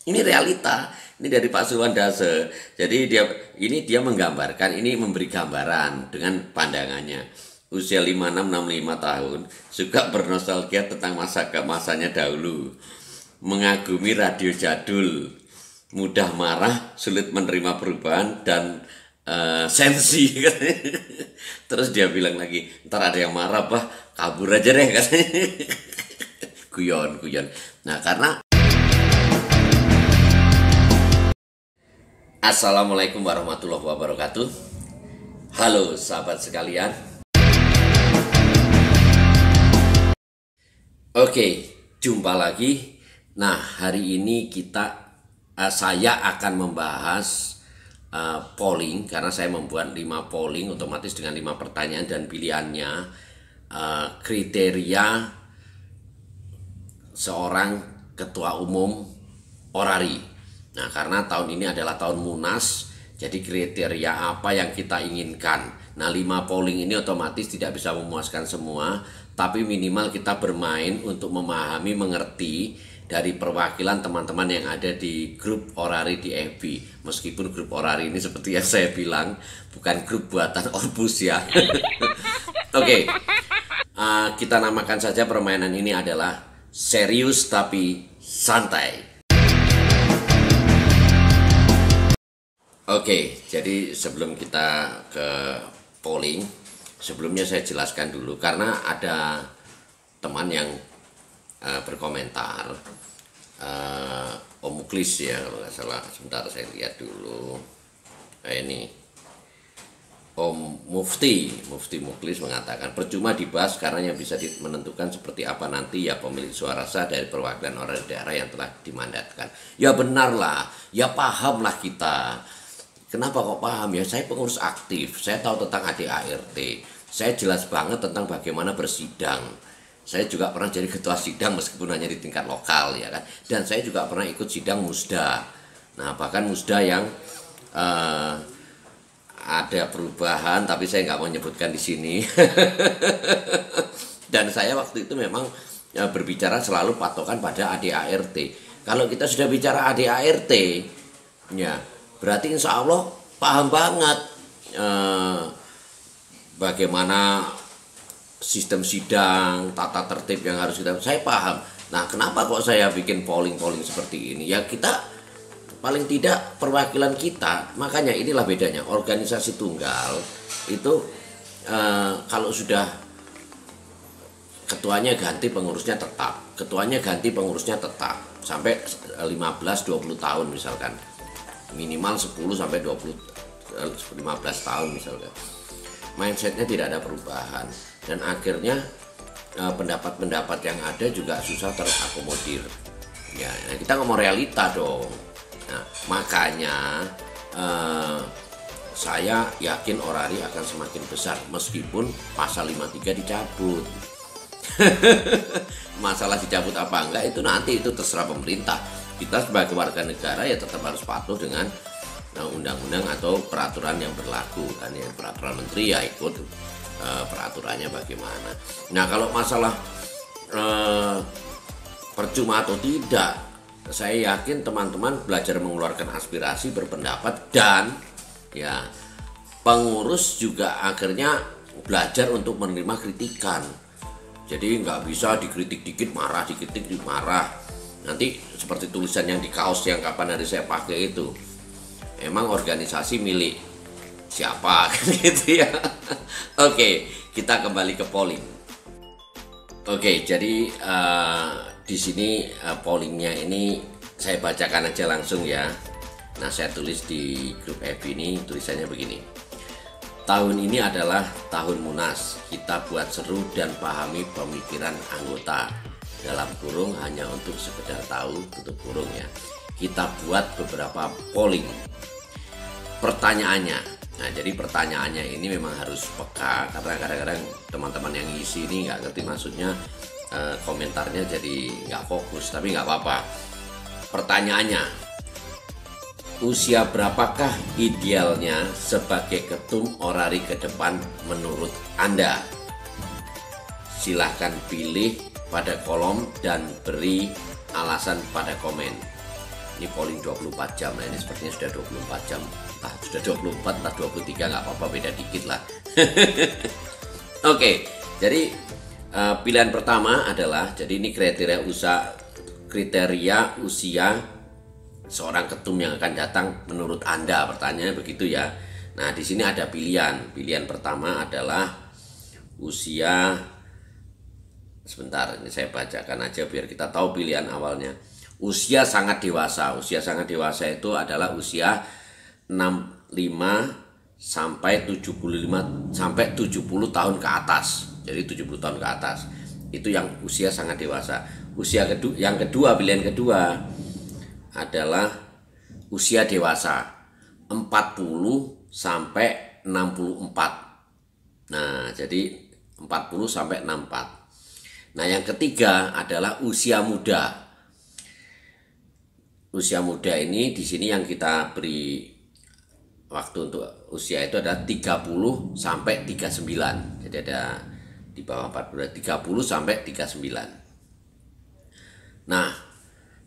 Ini realita, ini dari Pak Suwandase. Jadi dia menggambarkan, ini memberi gambaran dengan pandangannya. Usia 56-65 tahun, suka bernostalgia tentang masanya dahulu. Mengagumi radio jadul, mudah marah, sulit menerima perubahan dan sensi. Terus dia bilang lagi, ntar ada yang marah, bah kabur aja deh katanya. Guyon. Nah, karena Assalamualaikum warahmatullahi wabarakatuh. Halo sahabat sekalian. Oke, jumpa lagi. Nah, hari ini saya akan membahas polling, karena saya membuat 5 polling otomatis dengan 5 pertanyaan dan pilihannya, kriteria seorang ketua umum Orari. Nah, karena tahun ini adalah tahun Munas, jadi kriteria apa yang kita inginkan. Nah, 5 polling ini otomatis tidak bisa memuaskan semua, tapi minimal kita bermain untuk memahami, mengerti dari perwakilan teman-teman yang ada di grup Orari di FB. Meskipun grup Orari ini seperti yang saya bilang, bukan grup buatan Orbus ya. Oke, kita namakan saja permainan ini adalah serius tapi santai. Oke, jadi sebelum kita ke polling, sebelumnya saya jelaskan dulu, karena ada teman yang berkomentar, Om Muklis ya kalau nggak salah, sebentar saya lihat dulu. Ini Om Mufti Muklis mengatakan, percuma dibahas karena yang bisa menentukan seperti apa nanti ya pemilik suara sah dari perwakilan orang daerah yang telah dimandatkan. Ya benar lah, ya paham lah kita. Kenapa kok paham ya? Saya pengurus aktif, saya tahu tentang ADART, saya jelas banget tentang bagaimana bersidang. Saya juga pernah jadi ketua sidang meskipun hanya di tingkat lokal ya kan. Dan saya juga pernah ikut sidang musda. Nah, bahkan musda yang ada perubahan, tapi saya nggak mau menyebutkan di sini. Dan saya waktu itu memang berbicara selalu patokan pada ADART. Kalau kita sudah bicara ADART, ya berarti insya Allah paham banget bagaimana sistem sidang, tata tertib yang harus kita. Saya paham. Nah, kenapa kok saya bikin polling seperti ini? Ya kita paling tidak perwakilan kita, makanya inilah bedanya. Organisasi tunggal itu kalau sudah ketuanya ganti, pengurusnya tetap, ketuanya ganti, pengurusnya tetap sampai 15-20 tahun misalkan, minimal 10-15 tahun misalkan. Mindsetnya tidak ada perubahan, dan akhirnya pendapat-pendapat yang ada juga susah terakomodir. Ya, kita ngomong realita dong. Nah, makanya saya yakin Orari akan semakin besar meskipun pasal 53 dicabut. Masalah dicabut apa enggak itu nanti itu terserah pemerintah. Kita sebagai warga negara ya tetap harus patuh dengan undang-undang atau peraturan yang berlaku kan ya. Peraturan menteri ya ikut peraturannya bagaimana. Nah, kalau masalah percuma atau tidak, saya yakin teman-teman belajar mengeluarkan aspirasi, berpendapat, dan ya pengurus juga akhirnya belajar untuk menerima kritikan. Jadi nggak bisa dikritik dikit marah, dikritik marah. Nanti seperti tulisan yang di kaos yang kapan hari saya pakai itu, emang organisasi milik siapa gitu ya. Oke, kita kembali ke polling. Oke, jadi di sini pollingnya ini saya bacakan aja langsung ya. Nah, saya tulis di grup FB ini, tulisannya begini. Tahun ini adalah tahun Munas. Kita buat seru dan pahami pemikiran anggota. Dalam kurung hanya untuk sekedar tahu, tutup kurung ya. Kita buat beberapa polling. Pertanyaannya. Nah, jadi pertanyaannya ini memang harus peka, karena kadang-kadang teman-teman yang ngisi ini nggak ngerti maksudnya. Komentarnya jadi nggak fokus, tapi nggak apa-apa. Pertanyaannya, usia berapakah idealnya sebagai ketum Orari ke depan menurut Anda? Silahkan pilih pada kolom dan beri alasan pada komen. Ini polling 24 jam. Nah, ini sepertinya sudah 24 jam. Entah sudah 24, entah 23, nggak apa-apa, beda dikit lah. Oke, jadi pilihan pertama adalah, jadi ini kriteria usia seorang ketum yang akan datang menurut Anda, pertanyaannya begitu ya. Nah, di sini ada pilihan. Pilihan pertama adalah usia, sebentar ini saya bacakan aja biar kita tahu pilihan awalnya. Usia sangat dewasa. Usia sangat dewasa itu adalah usia 65 sampai 75 sampai 70 tahun ke atas. Jadi 70 tahun ke atas. Itu yang usia sangat dewasa. Yang kedua, pilihan kedua adalah usia dewasa 40 sampai 64. Nah, jadi 40 sampai 64. Nah, yang ketiga adalah usia muda. Usia muda ini di sini yang kita beri waktu untuk usia itu ada 30 sampai 39. Jadi ada di bawah 40, 30 sampai 39. Nah,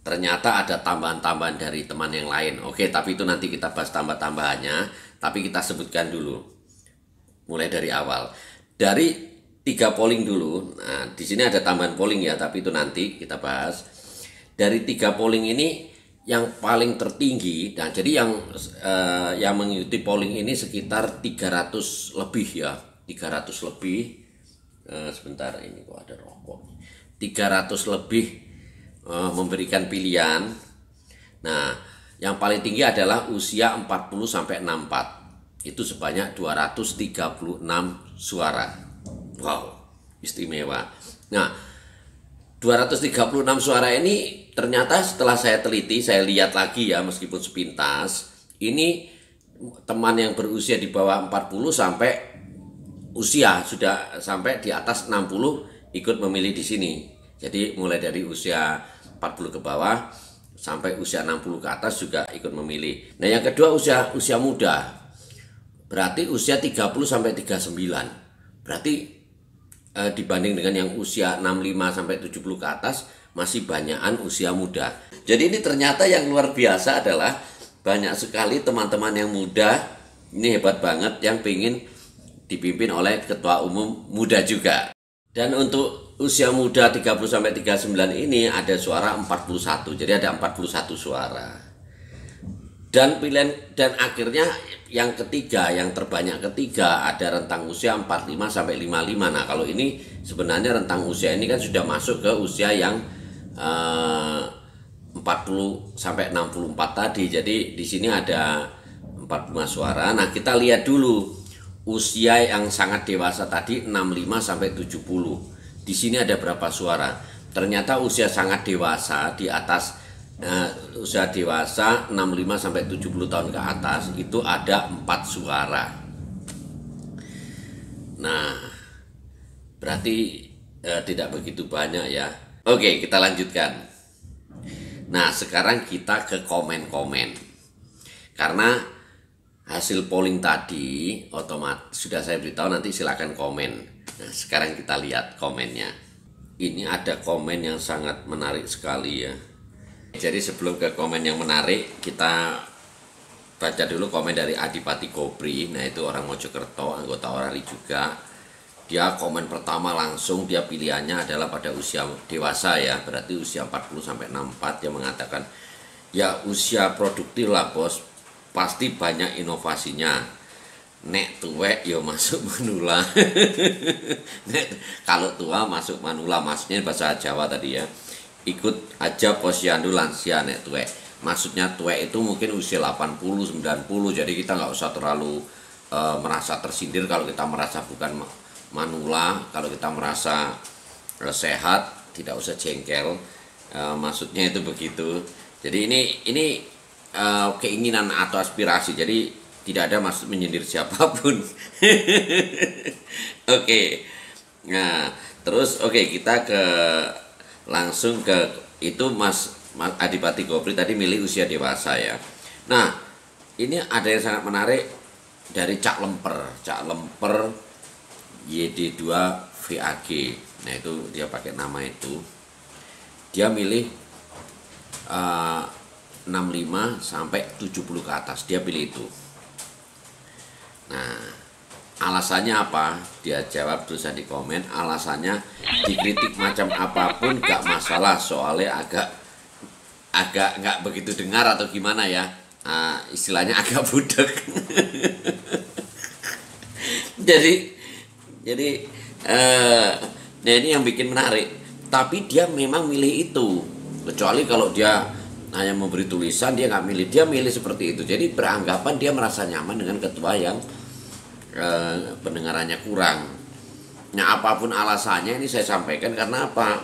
ternyata ada tambahan-tambahan dari teman yang lain. Oke, tapi itu nanti kita bahas tambah-tambahannya, tapi kita sebutkan dulu. Mulai dari awal. Dari 3 polling dulu. Nah, di sini ada tambahan polling ya, tapi itu nanti kita bahas. Dari 3 polling ini yang paling tertinggi, dan jadi yang mengikuti polling ini sekitar 300 lebih ya, 300 lebih. Sebentar, ini kok ada rokok. 300 lebih memberikan pilihan. Nah, yang paling tinggi adalah usia 40 sampai 64. Itu sebanyak 236 suara. Wow, istimewa. Nah, 236 suara ini ternyata setelah saya teliti, saya lihat lagi ya meskipun sepintas, ini teman yang berusia di bawah 40 sampai usia sudah sampai di atas 60 ikut memilih di sini. Jadi mulai dari usia 40 ke bawah sampai usia 60 ke atas juga ikut memilih. Nah, yang kedua usia muda. Berarti usia 30 sampai 39. Berarti dibanding dengan yang usia 65 sampai 70 ke atas masih banyakan usia muda. Jadi ini ternyata yang luar biasa adalah banyak sekali teman-teman yang muda, ini hebat banget, yang pengen dipimpin oleh ketua umum muda juga. Dan untuk usia muda 30 sampai 39 ini ada suara 41. Jadi ada 41 suara. Dan akhirnya yang ketiga, yang terbanyak ketiga ada rentang usia 45 sampai 55. Nah, kalau ini sebenarnya rentang usia ini kan sudah masuk ke usia yang 40 sampai 64 tadi. Jadi di sini ada 45 suara. Nah, kita lihat dulu usia yang sangat dewasa tadi 65 sampai 70. Di sini ada berapa suara? Ternyata usia sangat dewasa di atas usia dewasa 65 sampai 70 tahun ke atas itu ada 4 suara. Nah, berarti tidak begitu banyak ya. Oke, kita lanjutkan. Nah, sekarang kita ke komen-komen. Karena hasil polling tadi otomatis sudah saya beritahu, nanti silakan komen. Nah, sekarang kita lihat komennya. Ini ada komen yang sangat menarik sekali ya. Jadi sebelum ke komen yang menarik, kita baca dulu komen dari Adipati Kobri. Nah, itu orang Mojokerto, anggota Orali juga. Dia komen pertama langsung, dia pilihannya adalah pada usia dewasa ya, berarti usia 40 sampai 64. Dia mengatakan, ya usia produktif lah bos, pasti banyak inovasinya. Nek tuwek yo masuk manula. Kalau tua masuk manula, maksudnya bahasa Jawa tadi ya. Ikut aja posyandu lansia nek tuwek. Maksudnya tuwek itu mungkin usia 80, 90. Jadi kita nggak usah terlalu merasa tersindir kalau kita merasa bukan manula. Kalau kita merasa sehat, tidak usah jengkel. Maksudnya itu begitu. Jadi ini keinginan atau aspirasi. Jadi tidak ada maksud menyindir siapapun. Oke. Nah, terus kita langsung ke itu Mas Adipati Kobri tadi milih usia dewasa ya. Nah, ini ada yang sangat menarik dari Cak Lemper YD2 VAG. Nah, itu dia pakai nama itu. Dia milih 65 sampai 70 ke atas, dia pilih itu. Nah, alasannya apa? Dia jawab tulisan di komen, alasannya dikritik macam apapun gak masalah, soalnya agak nggak begitu dengar atau gimana ya, istilahnya agak budek. jadi nah ini yang bikin menarik, tapi dia memang milih itu, kecuali kalau dia hanya memberi tulisan, dia nggak milih, dia milih seperti itu. Jadi beranggapan dia merasa nyaman dengan ketua yang pendengarannya kurang. Nah, apapun alasannya ini saya sampaikan karena apa?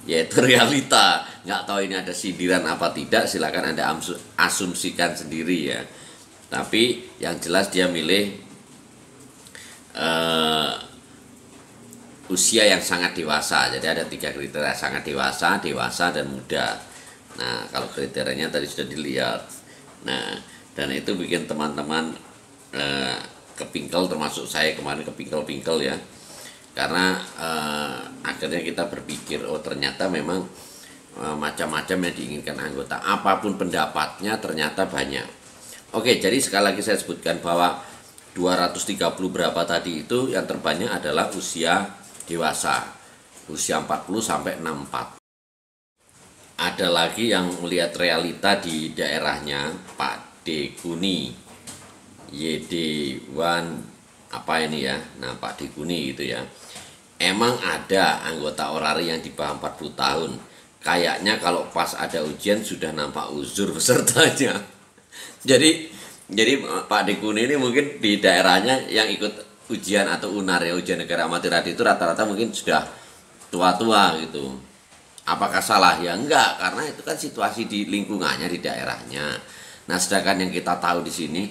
Yaitu realita. Nggak tahu ini ada sindiran apa tidak, silakan Anda asumsikan sendiri ya. Tapi yang jelas dia milih usia yang sangat dewasa. Jadi ada 3 kriteria: sangat dewasa, dewasa, dan muda. Nah, kalau kriterianya tadi sudah dilihat. Nah, dan itu bikin teman-teman kepingkel, termasuk saya kemarin kepingkel-pingkel ya. Karena akhirnya kita berpikir, oh ternyata memang macam-macam yang diinginkan anggota. Apapun pendapatnya ternyata banyak. Oke, jadi sekali lagi saya sebutkan bahwa 230 berapa tadi itu yang terbanyak adalah usia dewasa. Usia 40 sampai 64. Ada lagi yang melihat realita di daerahnya, Pak Dekuni, YD1 apa ini ya. Nah, Pak Dekuni gitu ya. Emang ada anggota orari yang di bawah 40 tahun. Kayaknya kalau pas ada ujian sudah nampak uzur pesertanya. Jadi Pak Dekuni ini mungkin di daerahnya yang ikut ujian atau UNAR ya, ujian negara amatir radio, itu rata-rata mungkin sudah tua-tua gitu. Apakah salah? Ya enggak, karena itu kan situasi di lingkungannya, di daerahnya. Nah, sedangkan yang kita tahu di sini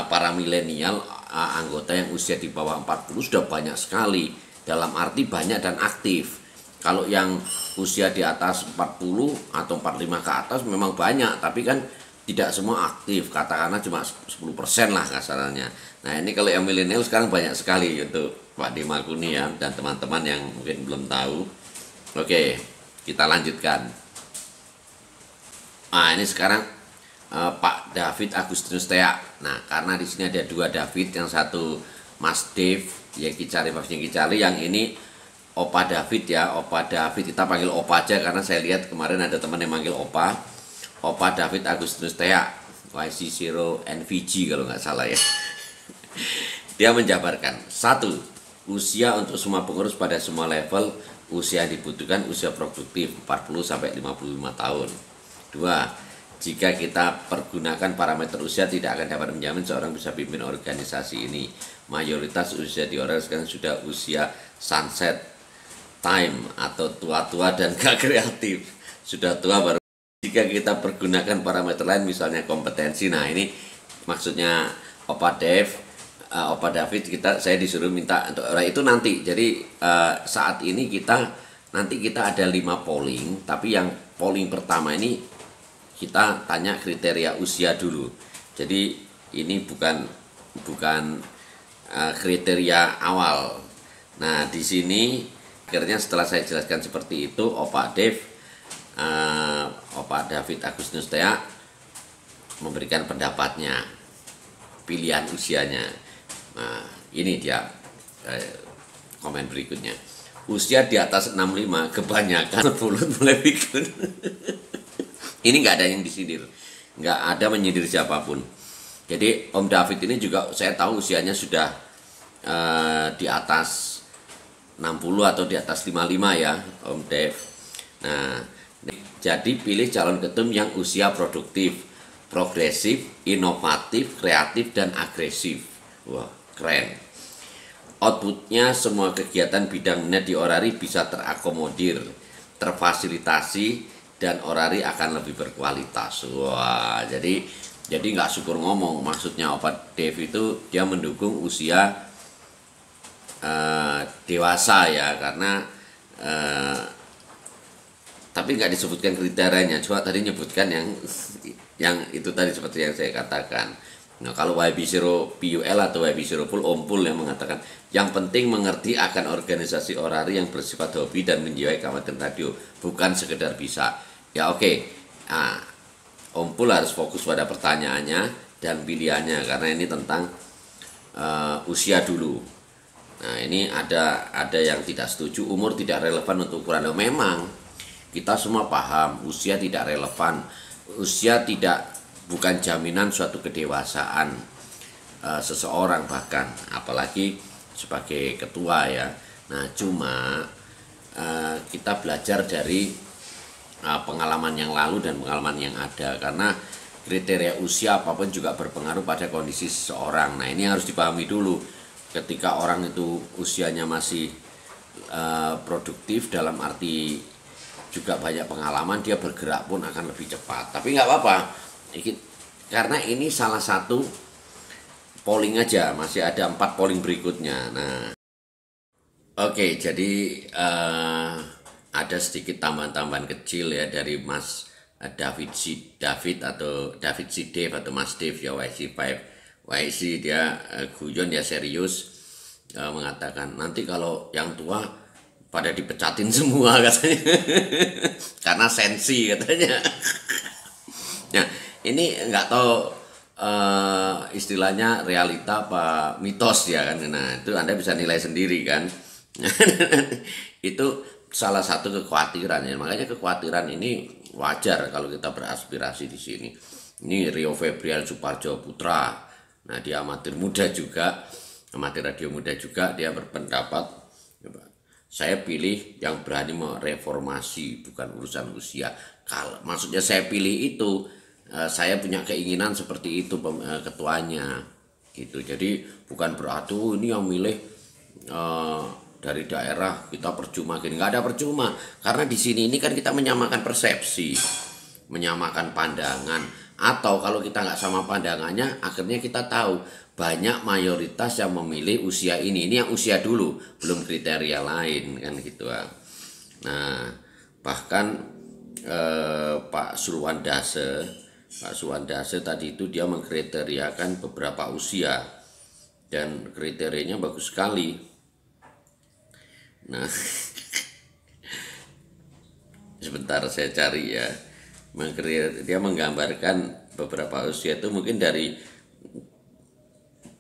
para milenial, anggota yang usia di bawah 40 sudah banyak sekali. Dalam arti banyak dan aktif. Kalau yang usia di atas 40 atau 45 ke atas memang banyak, tapi kan tidak semua aktif, katakanlah cuma 10% lah kasarnya. Nah, ini kalau yang milenial sekarang banyak sekali untuk Pak Demakuni ya, dan teman-teman yang mungkin belum tahu. Oke, kita lanjutkan. Nah, ini sekarang Pak David Agustinus Tea. Nah, karena di sini ada 2 David, yang satu Mas Dev, ya Kicari, Masnya Kicari, yang ini Opa David ya. Opa David, kita panggil Opa aja karena saya lihat kemarin ada teman yang manggil Opa. Opa David Agustinus Tea, YC0 NVG kalau nggak salah ya. Dia menjabarkan, 1. Usia untuk semua pengurus pada semua level usia yang dibutuhkan, usia produktif 40 sampai 55 tahun. 2. Jika kita pergunakan parameter usia, tidak akan dapat menjamin seorang bisa pimpin organisasi ini. Mayoritas usia di orang sekarang sudah usia sunset time atau tua-tua dan gak kreatif. Sudah tua baru. Jika kita pergunakan parameter lain, misalnya kompetensi. Nah, ini maksudnya Opa David, saya disuruh minta untuk itu nanti. Jadi saat ini nanti kita ada 5 polling, tapi yang polling pertama ini kita tanya kriteria usia dulu. Jadi ini bukan kriteria awal. Nah, di sini akhirnya setelah saya jelaskan seperti itu, Opa David Agustinus Tea memberikan pendapatnya, pilihan usianya. Nah, ini dia komen berikutnya. Usia di atas 65 kebanyakan mulut mulai pikun. Ini nggak ada yang disindir, nggak ada menyindir siapapun. Jadi Om David ini juga saya tahu usianya sudah di atas 60 atau di atas 55 ya, Om Dev. Nah, jadi pilih calon ketum yang usia produktif, progresif, inovatif, kreatif, dan agresif. Wah, keren. Outputnya semua kegiatan bidang minat di orari bisa terakomodir, terfasilitasi, dan orari akan lebih berkualitas. Wah, jadi nggak syukur ngomong. Maksudnya Opa Dev itu dia mendukung usia dewasa ya, karena tapi nggak disebutkan kriterianya. Cuma tadi nyebutkan yang itu tadi seperti yang saya katakan. Nah, kalau YB0 PUL atau YB0 Full, Om Pul yang mengatakan yang penting mengerti akan organisasi orari yang bersifat hobi dan menjiwai keamatan radio, bukan sekedar bisa. Ya oke, Nah, Om Pul harus fokus pada pertanyaannya dan pilihannya karena ini tentang usia dulu. Nah, ini ada yang tidak setuju umur tidak relevan untuk ukuran. Memang kita semua paham usia tidak relevan. Usia bukan jaminan suatu kedewasaan seseorang, bahkan apalagi sebagai ketua ya. Nah, cuma kita belajar dari pengalaman yang lalu dan pengalaman yang ada, karena kriteria usia apapun juga berpengaruh pada kondisi seseorang. Nah, ini harus dipahami dulu. Ketika orang itu usianya masih produktif, dalam arti juga banyak pengalaman, dia bergerak pun akan lebih cepat. Tapi nggak apa-apa, karena ini salah satu polling aja, masih ada 4 polling berikutnya. Nah, oke, jadi ada sedikit tambahan-tambahan kecil ya dari Mas David atau David C. Dave atau Mas Dave ya, YC5. YC dia guyon ya, serius, mengatakan nanti kalau yang tua pada dipecatin semua katanya. Karena sensi katanya. Nah, ini nggak tahu istilahnya realita apa mitos ya kan. Nah, itu Anda bisa nilai sendiri kan. Itu salah satu kekhawatiran ya. Makanya kekhawatiran ini wajar kalau kita beraspirasi di sini. Ini Rio Febrian Suparjo Putra. Nah, dia amatir muda juga, amatir radio muda juga, dia berpendapat saya pilih yang berani mereformasi, bukan urusan usia. Kalau maksudnya saya pilih itu, saya punya keinginan seperti itu ketuanya gitu. Jadi bukan berarti ini yang milih dari daerah kita percuma gini. Nggak ada percuma, karena di sini ini kan kita menyamakan persepsi, menyamakan pandangan. Atau kalau kita nggak sama pandangannya, akhirnya kita tahu banyak mayoritas yang memilih usia ini yang usia dulu, belum kriteria lain kan gitu. Nah, bahkan Pak Suwandase tadi itu dia mengkriteriakan beberapa usia dan kriterianya bagus sekali. Nah, sebentar saya cari ya. Dia menggambarkan beberapa usia itu mungkin dari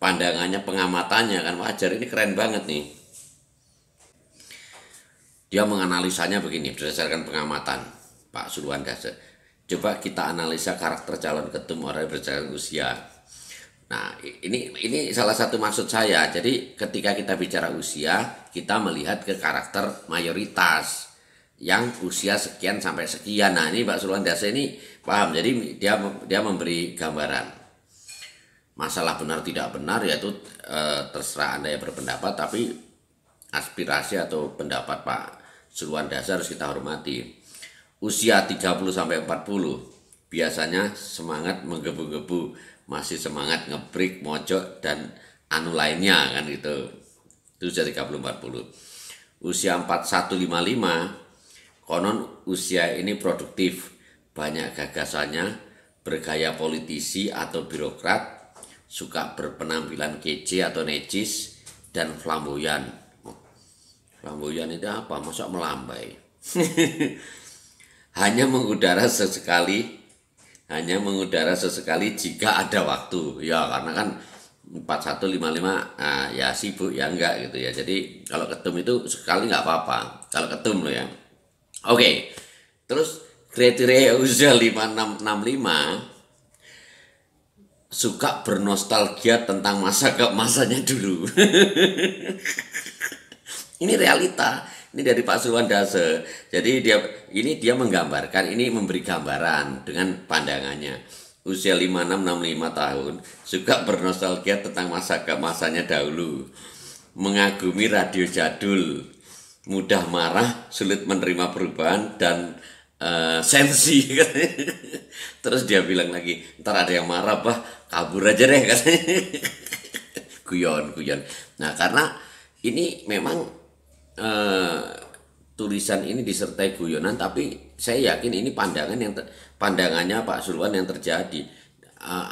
pandangannya, pengamatannya kan wajar. Ini keren banget nih. Dia menganalisanya begini berdasarkan pengamatan Pak Suwandase. Coba kita analisa karakter calon ketum orang berdasarkan usia. Nah, ini salah satu maksud saya. Jadi ketika kita bicara usia, kita melihat ke karakter mayoritas yang usia sekian sampai sekian. Nah, ini Pak Suwandase ini paham. Jadi dia memberi gambaran. Masalah benar tidak benar yaitu terserah Anda yang berpendapat, tapi aspirasi atau pendapat Pak Suwandase harus kita hormati. Usia 30 sampai 40 biasanya semangat menggebu-gebu, masih semangat ngebrik, mojok dan anu lainnya kan gitu. Itu usia 30-40. Usia 41-55 konon usia ini produktif, banyak gagasannya, bergaya politisi atau birokrat, suka berpenampilan kece atau necis, dan flamboyan. Flamboyan itu apa? Masa melambai? Hanya mengudara sesekali jika ada waktu. Ya karena kan 4155 ya sibuk ya enggak gitu ya. Jadi kalau ketum itu sekali nggak apa-apa. Kalau ketum loh ya. Oke, terus kriteria usia 5665 suka bernostalgia tentang masanya dulu. Ini realita, ini dari Pak Suwandase. Jadi dia menggambarkan, ini memberi gambaran dengan pandangannya. Usia 5665 tahun suka bernostalgia tentang masanya dahulu, mengagumi radio jadul, mudah marah, sulit menerima perubahan, dan sensi. Terus dia bilang lagi, ntar ada yang marah, bah kabur aja deh katanya. Guyon. Nah, karena ini memang tulisan ini disertai guyonan, tapi saya yakin ini pandangannya Pak Sulwan yang terjadi.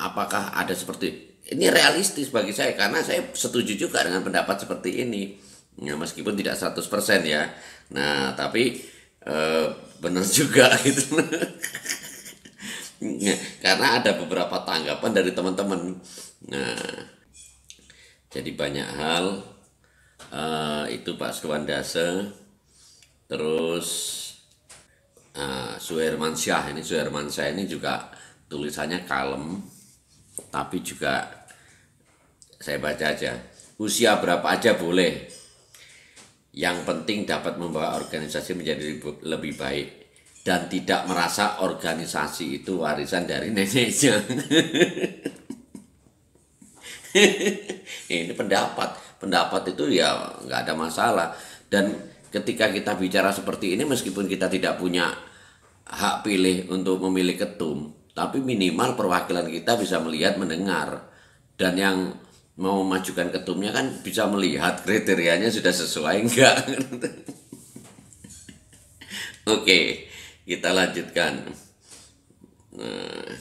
Apakah ada seperti ini? Realistis bagi saya, karena saya setuju juga dengan pendapat seperti ini. Ya, meskipun tidak 100% ya. Nah, tapi benar juga gitu. Karena ada beberapa tanggapan dari teman-teman. Nah, jadi banyak hal itu Pak Skewandase. Terus Suhermansyah ini juga tulisannya kalem, tapi juga saya baca aja. Usia berapa aja boleh, yang penting dapat membawa organisasi menjadi lebih baik dan tidak merasa organisasi itu warisan dari neneknya. Ini pendapat itu ya nggak ada masalah. Dan ketika kita bicara seperti ini, meskipun kita tidak punya hak pilih untuk memilih ketum, tapi minimal perwakilan kita bisa melihat, mendengar, dan yang mau memajukan ketumnya kan bisa melihat kriterianya sudah sesuai enggak. Oke, kita lanjutkan. Nah,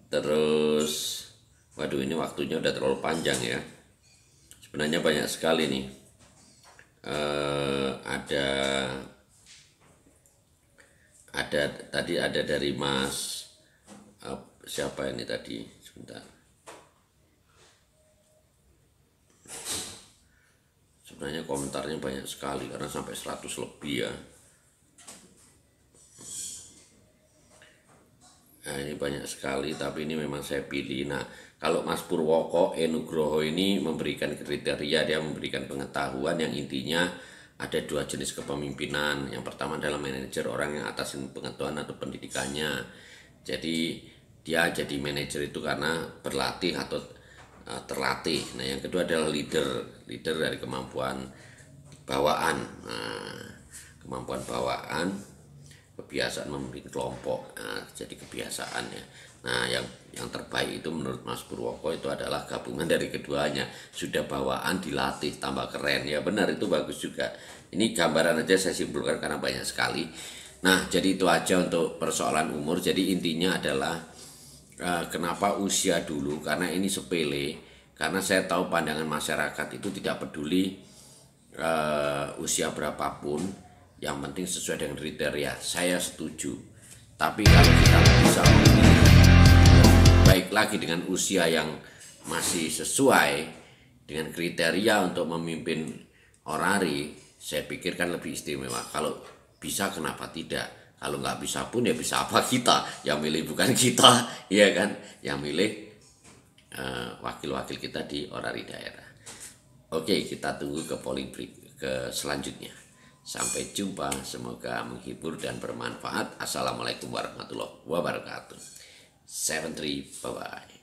terus, waduh ini waktunya udah terlalu panjang ya. Sebenarnya banyak sekali nih. Ada dari Mas siapa ini tadi? Sebentar. Sebenarnya komentarnya banyak sekali karena sampai 100 lebih ya. Nah ini banyak sekali, tapi ini memang saya pilih. Nah kalau Mas Purwoko Nugroho ini memberikan kriteria, dia memberikan pengetahuan yang intinya ada 2 jenis kepemimpinan. Yang pertama adalah manajer, orang yang atas pengetahuan atau pendidikannya. Jadi dia jadi manajer itu karena berlatih atau terlatih. Nah yang kedua adalah leader dari kemampuan bawaan. Nah, kemampuan bawaan, kebiasaan memimpin kelompok. Nah, jadi kebiasaan ya. Nah yang terbaik itu menurut Mas Purwoko itu adalah gabungan dari keduanya. Sudah bawaan dilatih tambah keren, ya benar, itu bagus juga. Ini gambaran aja saya simpulkan karena banyak sekali. Nah jadi itu aja untuk persoalan umur. Jadi intinya adalah kenapa usia dulu, karena ini sepele. Karena saya tahu pandangan masyarakat itu tidak peduli usia berapapun, yang penting sesuai dengan kriteria. Saya setuju. Tapi kalau kita bisa memilih baik lagi dengan usia yang masih sesuai dengan kriteria untuk memimpin orari, saya pikir kan lebih istimewa. Kalau bisa kenapa tidak? Kalau nggak bisa pun ya bisa apa kita? Yang milih bukan kita, ya kan? Yang milih wakil-wakil kita di orari daerah. Oke, kita tunggu ke polling ke selanjutnya. Sampai jumpa, semoga menghibur dan bermanfaat. Assalamualaikum warahmatullahi wabarakatuh. 73, bye-bye.